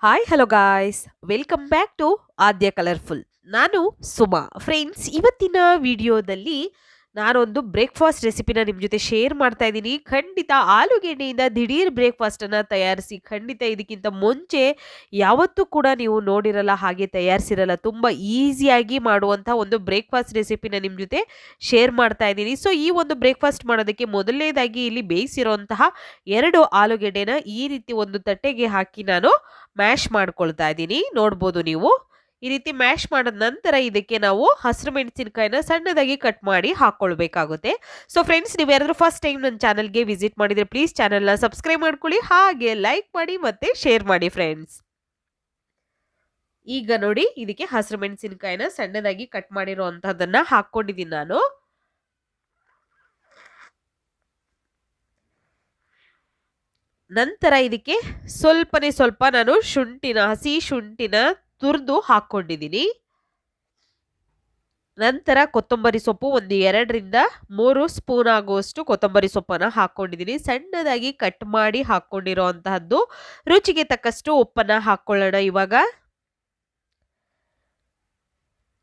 Hi hello guys welcome back to Aadya colourful. ನಾನು Suma. Friends, ಇವತ್ತಿನ ವಿಡಿಯೋದಲ್ಲಿ ನಾನೊಂದು ಬ್ರೇಕ್ಫಾಸ್ಟ್ ರೆಸಿಪಿನ ನಿಮ್ಮ ಜೊತೆ ಶೇರ್ ಮಾಡ್ತಾ ಇದ್ದೀನಿ. ಖಂಡಿತ ಆಲೂಗೆಡ್ಡೆಯಿಂದ ದಿಢೀರ್ ಬ್ರೇಕ್ಫಾಸ್ಟನ್ನು ತಯಾರಿಸಿ. ಖಂಡಿತ ಇದಕ್ಕಿಂತ ಮುಂಚೆ ಯಾವತ್ತೂ ಕೂಡ ನೀವು ನೋಡಿರಲ್ಲ, ಹಾಗೆ ತಯಾರಿಸಿರಲ್ಲ. ತುಂಬ ಈಸಿಯಾಗಿ ಮಾಡುವಂಥ ಒಂದು ಬ್ರೇಕ್ಫಾಸ್ಟ್ ರೆಸಿಪಿನ ನಿಮ್ಮ ಜೊತೆ ಶೇರ್ ಮಾಡ್ತಾ ಇದ್ದೀನಿ. ಸೊ ಈ ಒಂದು ಬ್ರೇಕ್ಫಾಸ್ಟ್ ಮಾಡೋದಕ್ಕೆ ಮೊದಲನೇದಾಗಿ ಇಲ್ಲಿ ಬೇಯಿಸಿರೋಂತಹ 2 ಆಲೂಗೆಡ್ಡೆನ ಈ ರೀತಿ ಒಂದು ತಟ್ಟೆಗೆ ಹಾಕಿ ನಾನು ಮ್ಯಾಶ್ ಮಾಡ್ಕೊಳ್ತಾ ಇದ್ದೀನಿ. ನೋಡ್ಬೋದು ನೀವು. ಈ ರೀತಿ ಮ್ಯಾಶ್ ಮಾಡಿದ ನಂತರ ಇದಕ್ಕೆ ನಾವು ಹಸಿರು ಮೆಣಸಿನಕಾಯಿನ ಸಣ್ಣದಾಗಿ ಕಟ್ ಮಾಡಿ ಹಾಕ್ಕೊಳ್ಬೇಕಾಗುತ್ತೆ. ಸೊ ಫ್ರೆಂಡ್ಸ್, ನೀವು ಯಾರಾದರೂ ಫಸ್ಟ್ ಟೈಮ್ ನನ್ನ ಚಾನಲ್ಗೆ ವಿಸಿಟ್ ಮಾಡಿದರೆ ಪ್ಲೀಸ್ ಚಾನಲ್ನ ಸಬ್ಸ್ಕ್ರೈಬ್ ಮಾಡ್ಕೊಳ್ಳಿ, ಹಾಗೆ ಲೈಕ್ ಮಾಡಿ ಮತ್ತು ಶೇರ್ ಮಾಡಿ ಫ್ರೆಂಡ್ಸ್. ಈಗ ನೋಡಿ, ಇದಕ್ಕೆ ಹಸಿರು ಮೆಣಸಿನಕಾಯಿನ ಸಣ್ಣದಾಗಿ ಕಟ್ ಮಾಡಿರೋ ಅಂಥದ್ದನ್ನು ಹಾಕ್ಕೊಂಡಿದ್ದೀನಿ ನಾನು. ನಂತರ ಇದಕ್ಕೆ ಸ್ವಲ್ಪ ನಾನು ಹಸಿ ಶುಂಠಿನ ತುರಿದು ಹಾಕ್ಕೊಂಡಿದ್ದೀನಿ. ನಂತರ ಕೊತ್ತಂಬರಿ ಸೊಪ್ಪು ಒಂದು 2ರಿಂದ 3 ಸ್ಪೂನ್ ಆಗುವಷ್ಟು ಕೊತ್ತಂಬರಿ ಸೊಪ್ಪನ್ನು ಹಾಕ್ಕೊಂಡಿದ್ದೀನಿ. ಸಣ್ಣದಾಗಿ ಕಟ್ ಮಾಡಿ ಹಾಕ್ಕೊಂಡಿರೋ ಅಂತಹದ್ದು. ರುಚಿಗೆ ತಕ್ಕಷ್ಟು ಉಪ್ಪನ್ನು ಹಾಕ್ಕೊಳ್ಳೋಣ. ಇವಾಗ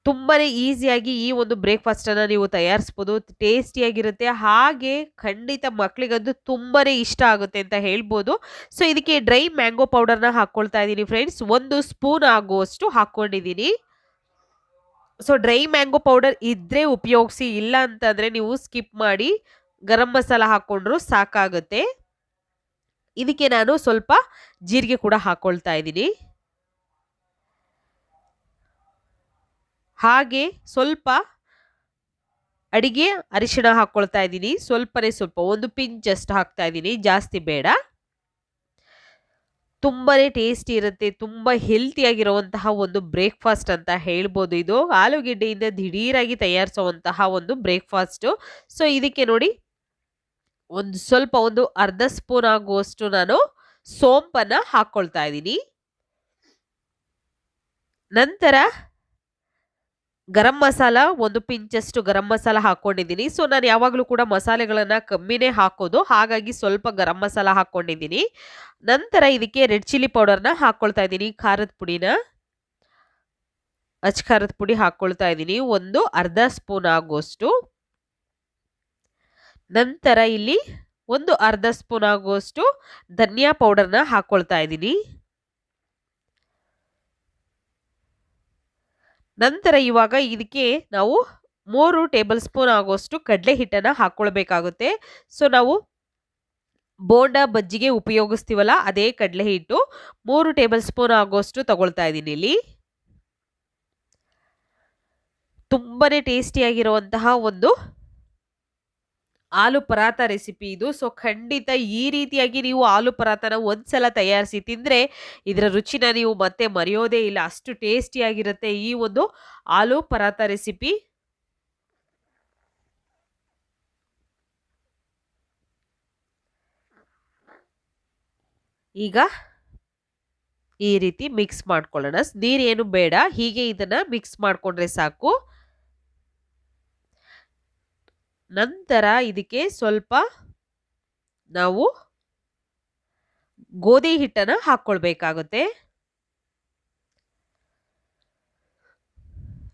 ತುಂಬಾನೇ ಈಸಿಯಾಗಿ ಈ ಒಂದು ಬ್ರೇಕ್ಫಾಸ್ಟನ್ನು ನೀವು ತಯಾರಿಸ್ಬೋದು. ಟೇಸ್ಟಿಯಾಗಿರುತ್ತೆ, ಹಾಗೆ ಖಂಡಿತ ಮಕ್ಕಳಿಗಂತೂ ತುಂಬಾನೇ ಇಷ್ಟ ಆಗುತ್ತೆ ಅಂತ ಹೇಳ್ಬೋದು. ಸೊ ಇದಕ್ಕೆ ಡ್ರೈ ಮ್ಯಾಂಗೋ ಪೌಡರ್ನ ಹಾಕ್ಕೊಳ್ತಾ ಇದ್ದೀನಿ ಫ್ರೆಂಡ್ಸ್. 1 ಸ್ಪೂನ್ ಆಗುವಷ್ಟು ಹಾಕ್ಕೊಂಡಿದ್ದೀನಿ. ಸೊ ಡ್ರೈ ಮ್ಯಾಂಗೋ ಪೌಡರ್ ಇದ್ದರೆ ಉಪಯೋಗಿಸಿ, ಇಲ್ಲ ಅಂತಂದರೆ ನೀವು ಸ್ಕಿಪ್ ಮಾಡಿ ಗರಂ ಮಸಾಲ ಹಾಕ್ಕೊಂಡ್ರು ಸಾಕಾಗುತ್ತೆ. ಇದಕ್ಕೆ ನಾನು ಸ್ವಲ್ಪ ಜೀರಿಗೆ ಕೂಡ ಹಾಕ್ಕೊಳ್ತಾ ಇದ್ದೀನಿ. ಹಾಗೆ ಸ್ವಲ್ಪ ಅಡಿಗೆ ಅರಿಶಿಣ ಹಾಕ್ಕೊಳ್ತಾ ಇದ್ದೀನಿ. ಸ್ವಲ್ಪ 1 ಪಿಂಚ್ ಅಷ್ಟು ಹಾಕ್ತಾ ಇದ್ದೀನಿ, ಜಾಸ್ತಿ ಬೇಡ. ತುಂಬಾನೇ ಟೇಸ್ಟಿ ಇರುತ್ತೆ, ತುಂಬ ಹೆಲ್ತಿಯಾಗಿರುವಂತಹ ಒಂದು ಬ್ರೇಕ್ಫಾಸ್ಟ್ ಅಂತ ಹೇಳ್ಬೋದು. ಇದು ಆಲೂಗೆಡ್ಡೆಯಿಂದ ದಿಢೀರಾಗಿ ತಯಾರಿಸುವಂತಹ ಒಂದು ಬ್ರೇಕ್ಫಾಸ್ಟು. ಸೊ ಇದಕ್ಕೆ ನೋಡಿ, ಒಂದು ಅರ್ಧ ಸ್ಪೂನ್ ಆಗುವಷ್ಟು ನಾನು ಸೋಂಪನ್ನು ಹಾಕ್ಕೊಳ್ತಾ ಇದ್ದೀನಿ. ನಂತರ ಗರಂ ಮಸಾಲ 1 ಪಿಂಚಷ್ಟು ಗರಂ ಮಸಾಲ ಹಾಕ್ಕೊಂಡಿದ್ದೀನಿ. ಸೊ ನಾನು ಯಾವಾಗಲೂ ಕೂಡ ಮಸಾಲೆಗಳನ್ನು ಕಮ್ಮಿನೇ ಹಾಕೋದು, ಹಾಗಾಗಿ ಸ್ವಲ್ಪ ಗರಂ ಮಸಾಲ ಹಾಕ್ಕೊಂಡಿದ್ದೀನಿ. ನಂತರ ಇದಕ್ಕೆ ರೆಡ್ ಚಿಲ್ಲಿ ಪೌಡರ್ನ ಹಾಕ್ಕೊಳ್ತಾ ಇದ್ದೀನಿ. ಖಾರದ ಪುಡಿನ, ಖಾರದ ಪುಡಿ ಹಾಕ್ಕೊಳ್ತಾ ಇದ್ದೀನಿ, ಒಂದು ಅರ್ಧ ಸ್ಪೂನ್ ಆಗುವಷ್ಟು. ನಂತರ ಇಲ್ಲಿ ಒಂದು ಅರ್ಧ ಸ್ಪೂನ್ ಆಗುವಷ್ಟು ಧನಿಯಾ ಪೌಡರ್ನ ಹಾಕ್ಕೊಳ್ತಾ ಇದ್ದೀನಿ. ನಂತರ ಇವಾಗ ಇದಕ್ಕೆ ನಾವು 3 ಟೇಬಲ್ ಸ್ಪೂನ್ ಆಗುವಷ್ಟು ಕಡಲೆ ಹಿಟ್ಟನ್ನು ಹಾಕ್ಕೊಳ್ಬೇಕಾಗುತ್ತೆ. ಸೊ ನಾವು ಬೋಂಡಾ ಬಜ್ಜಿಗೆ ಉಪಯೋಗಿಸ್ತೀವಲ್ಲ, ಅದೇ ಕಡಲೆ ಹಿಟ್ಟು 3 ಟೇಬಲ್ ಸ್ಪೂನ್ ಆಗುವಷ್ಟು ತಗೊಳ್ತಾ ಇದ್ದೀನಿ ಇಲ್ಲಿ. ತುಂಬಾನೇ ಟೇಸ್ಟಿಯಾಗಿರುವಂತಹ ಒಂದು ಆಲೂ ಪರಾತ ರೆಸಿಪಿ ಇದು. ಸೊ ಖಂಡಿತ ಈ ರೀತಿಯಾಗಿ ನೀವು ಆಲೂ ಪರಾತನ ಒಂದ್ಸಲ ತಯಾರಿಸಿ ತಿಂದರೆ ಇದರ ರುಚಿನ ನೀವು ಮತ್ತೆ ಮರೆಯೋದೇ ಇಲ್ಲ. ಅಷ್ಟು ಟೇಸ್ಟಿಯಾಗಿರುತ್ತೆ ಈ ಒಂದು ಆಲೂ ಪರಾತ ರೆಸಿಪಿ. ಈಗ ಈ ರೀತಿ ಮಿಕ್ಸ್ ಮಾಡ್ಕೊಳ್ಳೋಣ. ನೀರೇನು ಬೇಡ, ಹೀಗೆ ಇದನ್ನ ಮಿಕ್ಸ್ ಮಾಡ್ಕೊಂಡ್ರೆ ಸಾಕು. ನಂತರ ಇದಕ್ಕೆ ಸ್ವಲ್ಪ ನಾವು ಗೋಧಿ ಹಿಟ್ಟನ್ನು ಹಾಕ್ಕೊಳ್ಬೇಕಾಗುತ್ತೆ.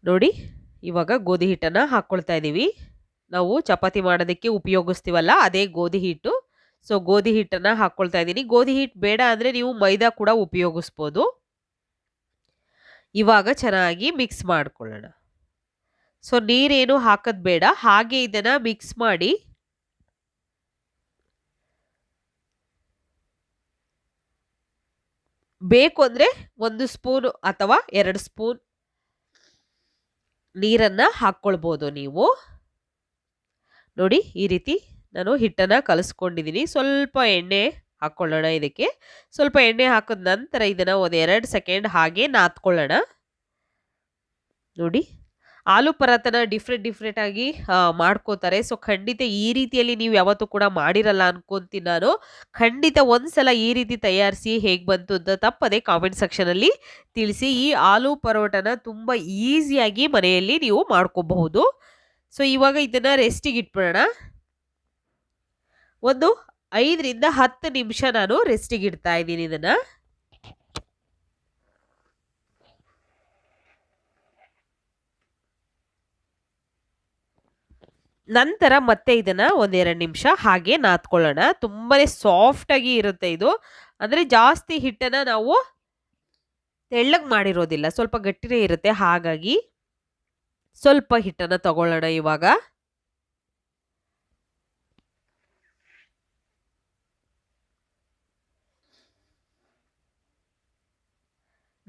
ನೋಡಿ, ಇವಾಗ ಗೋಧಿ ಹಿಟ್ಟನ್ನು ಹಾಕ್ಕೊಳ್ತಾ ಇದ್ದೀವಿ. ನಾವು ಚಪಾತಿ ಮಾಡೋದಕ್ಕೆ ಉಪಯೋಗಿಸ್ತೀವಲ್ಲ, ಅದೇ ಗೋಧಿ ಹಿಟ್ಟು. ಸೊ ಗೋಧಿ ಹಿಟ್ಟನ್ನು ಹಾಕ್ಕೊಳ್ತಾ ಇದ್ದೀನಿ. ಗೋಧಿ ಹಿಟ್ಟು ಬೇಡ ಅಂದರೆ ನೀವು ಮೈದಾ ಕೂಡ ಉಪಯೋಗಿಸ್ಬೋದು. ಇವಾಗ ಚೆನ್ನಾಗಿ ಮಿಕ್ಸ್ ಮಾಡ್ಕೊಳ್ಳೋಣ. ಸೊ ನೀರೇನು ಹಾಕೋದು ಬೇಡ, ಹಾಗೆ ಇದನ್ನ ಮಿಕ್ಸ್ ಮಾಡಿ ಬೇಕು ಅಂದರೆ 1 ಸ್ಪೂನ್ ಅಥವಾ 2 ಸ್ಪೂನ್ ನೀರನ್ನು ಹಾಕ್ಕೊಳ್ಬೋದು ನೀವು. ನೋಡಿ, ಈ ರೀತಿ ನಾನು ಹಿಟ್ಟನ್ನು ಕಲಿಸ್ಕೊಂಡಿದ್ದೀನಿ. ಸ್ವಲ್ಪ ಎಣ್ಣೆ ಹಾಕ್ಕೊಳ್ಳೋಣ. ಇದಕ್ಕೆ ಸ್ವಲ್ಪ ಎಣ್ಣೆ ಹಾಕಿದ ನಂತರ ಇದನ್ನು 1-2 ಸೆಕೆಂಡ್ ಹಾಗೆ ನಾದ್ಕೊಳ್ಳೋಣ. ನೋಡಿ, ಆಲೂ ಪರಾತನ ಡಿಫ್ರೆಂಟ್ ಆಗಿ ಮಾಡ್ಕೋತಾರೆ. ಸೊ ಖಂಡಿತ ಈ ರೀತಿಯಲ್ಲಿ ನೀವು ಯಾವತ್ತೂ ಕೂಡ ಮಾಡಿರಲ್ಲ ಅನ್ಕೊಂತೀನಿ ನಾನು. ಖಂಡಿತ ಒಂದ್ಸಲ ಈ ರೀತಿ ತಯಾರಿಸಿ ಹೇಗೆ ಬಂತು ಅಂತ ತಪ್ಪದೆ ಕಾಮೆಂಟ್ ಸೆಕ್ಷನಲ್ಲಿ ತಿಳಿಸಿ. ಈ ಆಲೂ ಪರೋಟನ ತುಂಬ ಈಸಿಯಾಗಿ ಮನೆಯಲ್ಲಿ ನೀವು ಮಾಡ್ಕೋಬಹುದು. ಸೊ ಇವಾಗ ಇದನ್ನು ರೆಸ್ಟಿಗೆ ಇಟ್ಬಿಡೋಣ. ಒಂದು 5ರಿಂದ 10 ನಿಮಿಷ ನಾನು ರೆಸ್ಟಿಗೆ ಇಡ್ತಾ ಇದ್ದೀನಿ ಇದನ್ನು. ನಂತರ ಮತ್ತೆ ಇದನ್ನ ಒಂದೆರಡು ನಿಮಿಷ ಹಾಗೆ ನಾದ್ಕೊಳ್ಳೋಣ. ತುಂಬಾನೇ ಸಾಫ್ಟ್ ಆಗಿ ಇರುತ್ತೆ ಇದು. ಅಂದ್ರೆ ಜಾಸ್ತಿ ಹಿಟ್ಟನ್ನ ನಾವು ತೆಳ್ಳಗೆ ಮಾಡಿರೋದಿಲ್ಲ, ಸ್ವಲ್ಪ ಗಟ್ಟಿನೇ ಇರುತ್ತೆ. ಹಾಗಾಗಿ ಸ್ವಲ್ಪ ಹಿಟ್ಟನ್ನ ತಗೊಳ್ಳೋಣ ಇವಾಗ.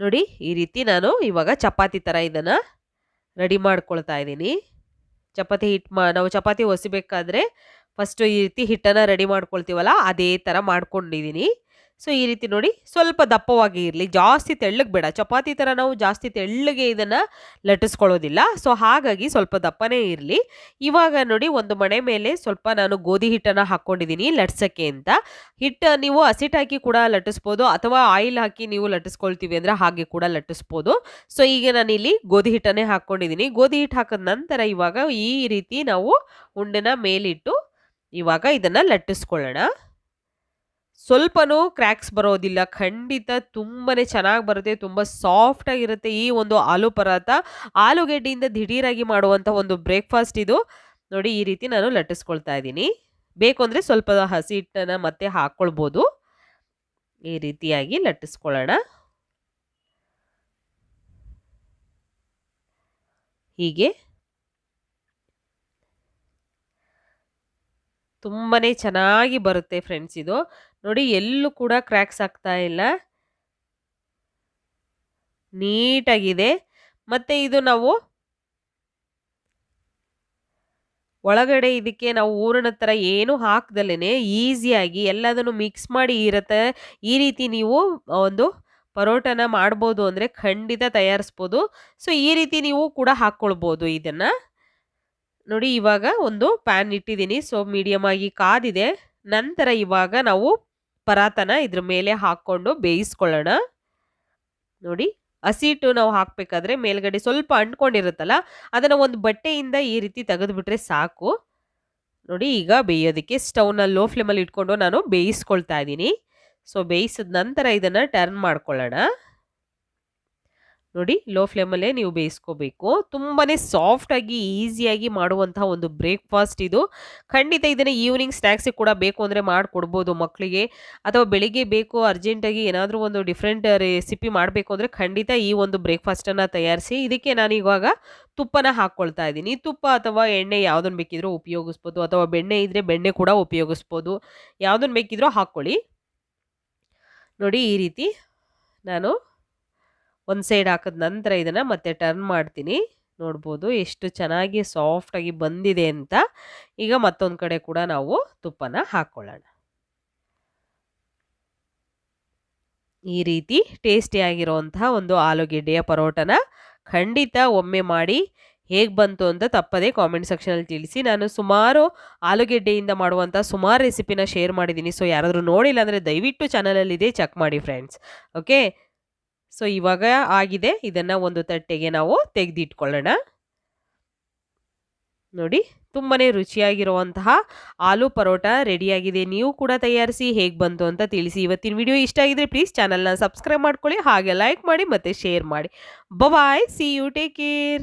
ನೋಡಿ ಈ ರೀತಿ ನಾನು ಇವಾಗ ಚಪಾತಿ ತರ ಇದನ್ನ ರೆಡಿ ಮಾಡ್ಕೊಳ್ತಾ ಇದ್ದೀನಿ. ಚಪಾತಿ ಹಿಟ್ಟು ನಾವು ಚಪಾತಿ ಹೊಸಿಬೇಕಾದ್ರೆ ಫಸ್ಟ್ ಈ ರೀತಿ ಹಿಟ್ಟನ್ನ ರೆಡಿ ಮಾಡ್ಕೊಳ್ತೀವಲ್ಲ, ಅದೇ ತರ ಮಾಡ್ಕೊಂಡಿದ್ದೀನಿ. ಸೊ ಈ ರೀತಿ ನೋಡಿ ಸ್ವಲ್ಪ ದಪ್ಪವಾಗಿ ಇರಲಿ, ಜಾಸ್ತಿ ತೆಳ್ಳಗೆ ಬೇಡ. ಚಪಾತಿ ತರ ನಾವು ಜಾಸ್ತಿ ತೆಳ್ಳಗೆ ಇದನ್ನ ಲಟ್ಟಿಸ್ಕೊಳ್ಳೋದಿಲ್ಲ. ಸೊ ಹಾಗಾಗಿ ಸ್ವಲ್ಪ ದಪ್ಪನೇ ಇರಲಿ. ಇವಾಗ ನೋಡಿ ಒಂದು ಮಣೆ ಮೇಲೆ ಸ್ವಲ್ಪ ನಾನು ಗೋಧಿ ಹಿಟ್ಟನ್ನ ಹಾಕೊಂಡಿದ್ದೀನಿ ಲಟ್ಸಕ್ಕೆ ಅಂತ. ಹಿಟ್ಟು ನೀವು ಹಸಿಟ್ಟು ಹಾಕಿ ಕೂಡ ಲಟ್ಟಿಸ್ಬೋದು, ಅಥವಾ ಆಯಿಲ್ ಹಾಕಿ ನೀವು ಲಟ್ಟಿಸ್ಕೊಳ್ತೀವಿ ಅಂದ್ರೆ ಹಾಗೆ ಕೂಡ ಲಟ್ಟಿಸ್ಬೋದು. ಸೊ ಈಗ ನಾನಿಲ್ಲಿ ಗೋಧಿ ಹಿಟ್ಟನ್ನೇ ಹಾಕೊಂಡಿದ್ದೀನಿ. ಗೋಧಿ ಹಿಟ್ಟು ಹಾಕಿದ ನಂತರ ಇವಾಗ ಈ ರೀತಿ ನಾವು ಉಂಡೆನ ಮೇಲಿಟ್ಟು ಇವಾಗ ಇದನ್ನ ಲಟ್ಟಿಸ್ಕೊಳ್ಳೋಣ. ಸ್ವಲ್ಪನೂ ಕ್ರ್ಯಾಕ್ಸ್ ಬರೋದಿಲ್ಲ, ಖಂಡಿತ ತುಂಬಾನೇ ಚೆನ್ನಾಗಿ ಬರುತ್ತೆ. ತುಂಬ ಸಾಫ್ಟ್ ಆಗಿರುತ್ತೆ ಈ ಒಂದು ಆಲೂ ಪರಾತ. ಆಲೂಗೆಡ್ಡೆಯಿಂದ ದಿಢೀರಾಗಿ ಮಾಡುವಂಥ ಒಂದು ಬ್ರೇಕ್ಫಾಸ್ಟ್ ಇದು. ನೋಡಿ ಈ ರೀತಿ ನಾನು ಲಟ್ಟಿಸ್ಕೊಳ್ತಾ ಇದ್ದೀನಿ. ಬೇಕು ಅಂದರೆ ಸ್ವಲ್ಪ ಹಸಿ ಹಿಟ್ಟನ್ನು ಮತ್ತೆ ಹಾಕ್ಕೊಳ್ಬೋದು. ಈ ರೀತಿಯಾಗಿ ಲಟ್ಟಿಸ್ಕೊಳ್ಳೋಣ. ಹೀಗೆ ತುಂಬಾನೇ ಚೆನ್ನಾಗಿ ಬರುತ್ತೆ ಫ್ರೆಂಡ್ಸ್ ಇದು. ನೋಡಿ ಎಲ್ಲೂ ಕೂಡ ಕ್ರ್ಯಾಕ್ಸ್ ಆಗ್ತಾ ಇಲ್ಲ, ನೀಟಾಗಿದೆ. ಮತ್ತೆ ಇದು ನಾವು ಒಳಗಡೆ ಇದಕ್ಕೆ ನಾವು ಹೂರಣದ ಥರ ಏನು ಹಾಕ್ದಲೇ ಈಸಿಯಾಗಿ ಎಲ್ಲದನ್ನು ಮಿಕ್ಸ್ ಮಾಡಿ ಇರುತ್ತೆ. ಈ ರೀತಿ ನೀವು ಒಂದು ಪರೋಟನ ಮಾಡ್ಬೋದು ಅಂದರೆ ಖಂಡಿತ ತಯಾರಿಸ್ಬೋದು. ಸೊ ಈ ರೀತಿ ನೀವು ಕೂಡ ಹಾಕ್ಕೊಳ್ಬೋದು ಇದನ್ನು. ನೋಡಿ ಇವಾಗ ಒಂದು ಪ್ಯಾನ್ ಇಟ್ಟಿದ್ದೀನಿ. ಸೊ ಮೀಡಿಯಮ್ ಆಗಿ ಕಾದಿದೆ. ನಂತರ ಇವಾಗ ನಾವು ಪರಾತನ ಇದ್ರ ಮೇಲೆ ಹಾಕ್ಕೊಂಡು ಬೇಯಿಸ್ಕೊಳ್ಳೋಣ. ನೋಡಿ ಹಸಿಟ್ಟು ನಾವು ಹಾಕಬೇಕಾದ್ರೆ ಮೇಲ್ಗಡೆ ಸ್ವಲ್ಪ ಅಂಟ್ಕೊಂಡಿರುತ್ತಲ್ಲ, ಅದನ್ನು ಒಂದು ಬಟ್ಟೆಯಿಂದ ಈ ರೀತಿ ತೆಗೆದುಬಿಟ್ರೆ ಸಾಕು. ನೋಡಿ ಈಗ ಬೇಯೋದಕ್ಕೆ ಸ್ಟವ್ನ ಲೋ ಫ್ಲೇಮಲ್ಲಿ ಇಟ್ಕೊಂಡು ನಾನು ಬೇಯಿಸ್ಕೊಳ್ತಾ ಇದ್ದೀನಿ. ಸೊ ಬೇಯಿಸಿದ ನಂತರ ಇದನ್ನು ಟರ್ನ್ ಮಾಡ್ಕೊಳ್ಳೋಣ. ನೋಡಿ ಲೋ ಫ್ಲೇಮಲ್ಲೇ ನೀವು ಬೇಯಿಸ್ಕೋಬೇಕು. ತುಂಬಾನೇ ಸಾಫ್ಟಾಗಿ ಈಸಿಯಾಗಿ ಮಾಡುವಂತಹ ಒಂದು ಬ್ರೇಕ್ಫಾಸ್ಟ್ ಇದು. ಖಂಡಿತ ಇದನ್ನು ಈವ್ನಿಂಗ್ ಸ್ನ್ಯಾಕ್ಸಿಗೆ ಕೂಡ ಬೇಕು ಅಂದರೆ ಮಾಡಿಕೊಡ್ಬೋದು ಮಕ್ಕಳಿಗೆ, ಅಥವಾ ಬೆಳಿಗ್ಗೆ ಬೇಕು ಅರ್ಜೆಂಟಾಗಿ ಏನಾದರೂ ಒಂದು ಡಿಫ್ರೆಂಟ್ ರೆಸಿಪಿ ಮಾಡಬೇಕು ಅಂದರೆ ಖಂಡಿತ ಈ ಒಂದು ಬ್ರೇಕ್ಫಾಸ್ಟನ್ನು ತಯಾರಿಸಿ. ಇದಕ್ಕೆ ನಾನು ಇವಾಗ ತುಪ್ಪನ ಹಾಕ್ಕೊಳ್ತಾ ಇದ್ದೀನಿ. ತುಪ್ಪ ಅಥವಾ ಎಣ್ಣೆ ಯಾವುದನ್ನು ಬೇಕಿದ್ರೂ ಉಪಯೋಗಿಸ್ಬೋದು, ಅಥವಾ ಬೆಣ್ಣೆ ಇದ್ದರೆ ಬೆಣ್ಣೆ ಕೂಡ ಉಪಯೋಗಿಸ್ಬೋದು. ಯಾವುದನ್ನು ಬೇಕಿದ್ರೂ ಹಾಕ್ಕೊಳ್ಳಿ. ನೋಡಿ ಈ ರೀತಿ ನಾನು ಒಂದು ಸೈಡ್ ಹಾಕಿದ ನಂತರ ಇದನ್ನು ಮತ್ತೆ ಟರ್ನ್ ಮಾಡ್ತೀನಿ. ನೋಡ್ಬೋದು ಎಷ್ಟು ಚೆನ್ನಾಗಿ ಸಾಫ್ಟಾಗಿ ಬಂದಿದೆ ಅಂತ. ಈಗ ಮತ್ತೊಂದು ಕಡೆ ಕೂಡ ನಾವು ತುಪ್ಪನ ಹಾಕ್ಕೊಳ್ಳೋಣ. ಈ ರೀತಿ ಟೇಸ್ಟಿಯಾಗಿರುವಂತಹ ಒಂದು ಆಲೂಗೆಡ್ಡೆಯ ಪರೋಟನ ಖಂಡಿತ ಒಮ್ಮೆ ಮಾಡಿ ಹೇಗೆ ಬಂತು ಅಂತ ತಪ್ಪದೇ ಕಾಮೆಂಟ್ ಸೆಕ್ಷನಲ್ಲಿ ತಿಳಿಸಿ. ನಾನು ಸುಮಾರು ಆಲೂಗೆಡ್ಡೆಯಿಂದ ಮಾಡುವಂಥ ಸುಮಾರು ರೆಸಿಪಿನ ಶೇರ್ ಮಾಡಿದ್ದೀನಿ. ಸೊ ಯಾರಾದರೂ ನೋಡಿಲ್ಲ ಅಂದರೆ ದಯವಿಟ್ಟು ಚಾನಲಲ್ಲಿದೆ, ಚೆಕ್ ಮಾಡಿ ಫ್ರೆಂಡ್ಸ್. ಓಕೆ, ಸೊ ಇವಾಗ ಆಗಿದೆ. ಇದನ್ನು ಒಂದು ತಟ್ಟೆಗೆ ನಾವು ತೆಗೆದಿಟ್ಕೊಳ್ಳೋಣ. ನೋಡಿ ತುಂಬಾನೇ ರುಚಿಯಾಗಿರುವಂತಹ ಆಲೂ ಪರೋಟ ರೆಡಿಯಾಗಿದೆ. ನೀವು ಕೂಡ ತಯಾರಿಸಿ ಹೇಗೆ ಬಂತು ಅಂತ ತಿಳಿಸಿ. ಇವತ್ತಿನ ವಿಡಿಯೋ ಇಷ್ಟ ಆಗಿದ್ರೆ ಪ್ಲೀಸ್ ಚಾನಲ್ನ ಸಬ್ಸ್ಕ್ರೈಬ್ ಮಾಡ್ಕೊಳ್ಳಿ, ಹಾಗೆ ಲೈಕ್ ಮಾಡಿ ಮತ್ತು ಶೇರ್ ಮಾಡಿ. ಬಾಯ್, ಸಿ ಯು, ಟೇಕ್ ಕೇರ್.